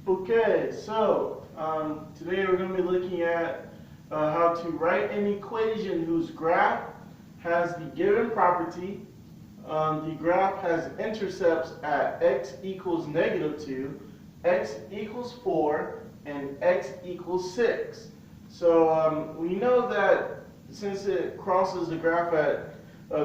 Okay, so today we're going to be looking at how to write an equation whose graph has the given property. The graph has intercepts at x equals -2, x equals 4, and x equals 6. So we know that since it crosses the graph at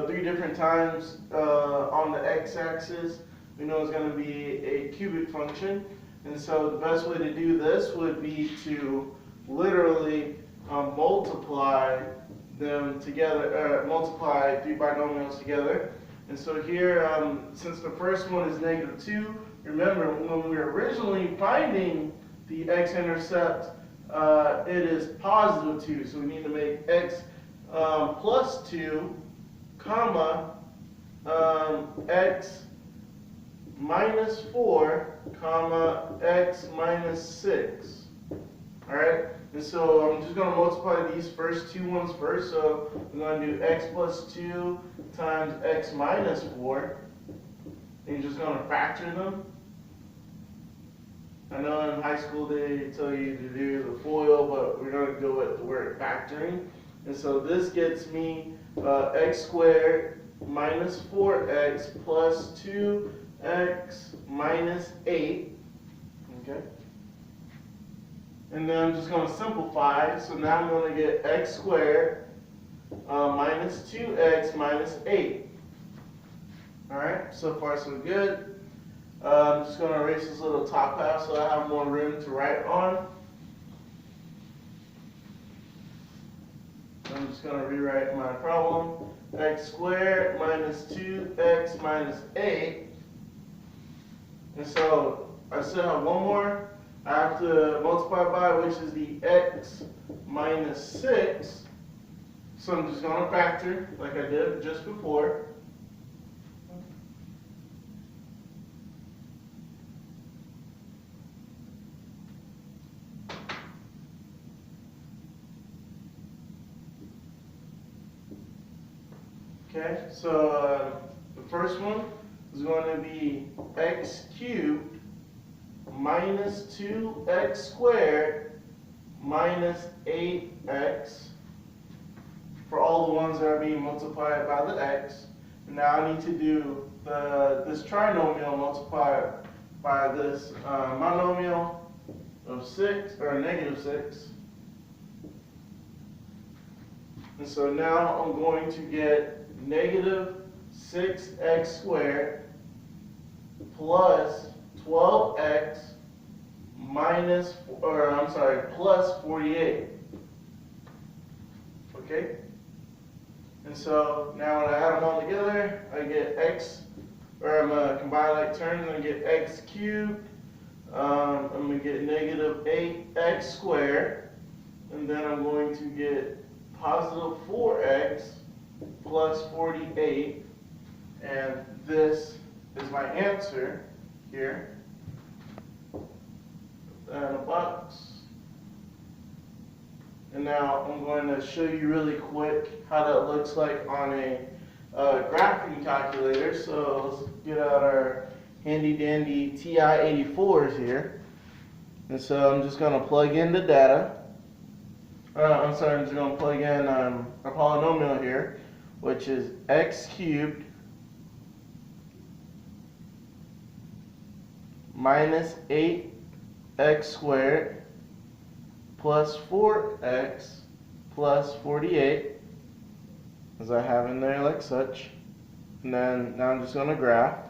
3 different times on the x-axis, we know it's going to be a cubic function. And so the best way to do this would be to literally multiply them together, multiply 3 binomials together. And so here, since the first one is -2, remember when we were originally finding the x-intercept, it is +2. So we need to make x plus 2, comma, x minus 4, comma, x minus 6. Alright, and so I'm just going to multiply these first two ones first. So I'm going to do x plus 2 times x minus 4. And you're just going to factor them. I know in high school they tell you to do the FOIL, but we're going to go with the word factoring. And so this gets me x squared minus 4x plus 2x minus 8. Okay. And then I'm just going to simplify. So now I'm going to get x squared minus 2x minus 8. Alright, so far so good. I'm just going to erase this little top half so I have more room to write on. I'm just going to rewrite my problem. X squared minus 2x minus 8. And so I still have one more. I have to multiply by, which is the x minus 6. So I'm just going to factor like I did just before. Okay, so the first one is going to be x cubed minus 2x squared minus 8x for all the ones that are being multiplied by the x. And now I need to do this trinomial multiplied by this monomial of 6 or -6. And so now I'm going to get -6x squared plus 12x plus 48. Okay? And so now when I add them all together, I get x, or I'm going to combine like terms, and I get x cubed. I'm going to get -8x squared. And then I'm going to get positive 4x plus 48. And this is my answer here. Put that in a box. And now I'm going to show you really quick how that looks like on a graphing calculator. So let's get out our handy dandy TI-84s here. And so I'm just going to plug in the data. I'm just going to plug in a polynomial here, which is x cubed minus 8x squared plus 4x plus 48, as I have in there like such. And then now I'm just going to graph.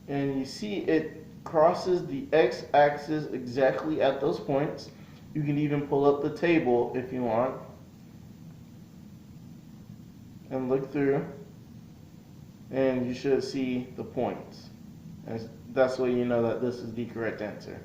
And you see it crosses the x-axis exactly at those points. You can even pull up the table if you want and look through, and you should see the points. And that's why you know that this is the correct answer.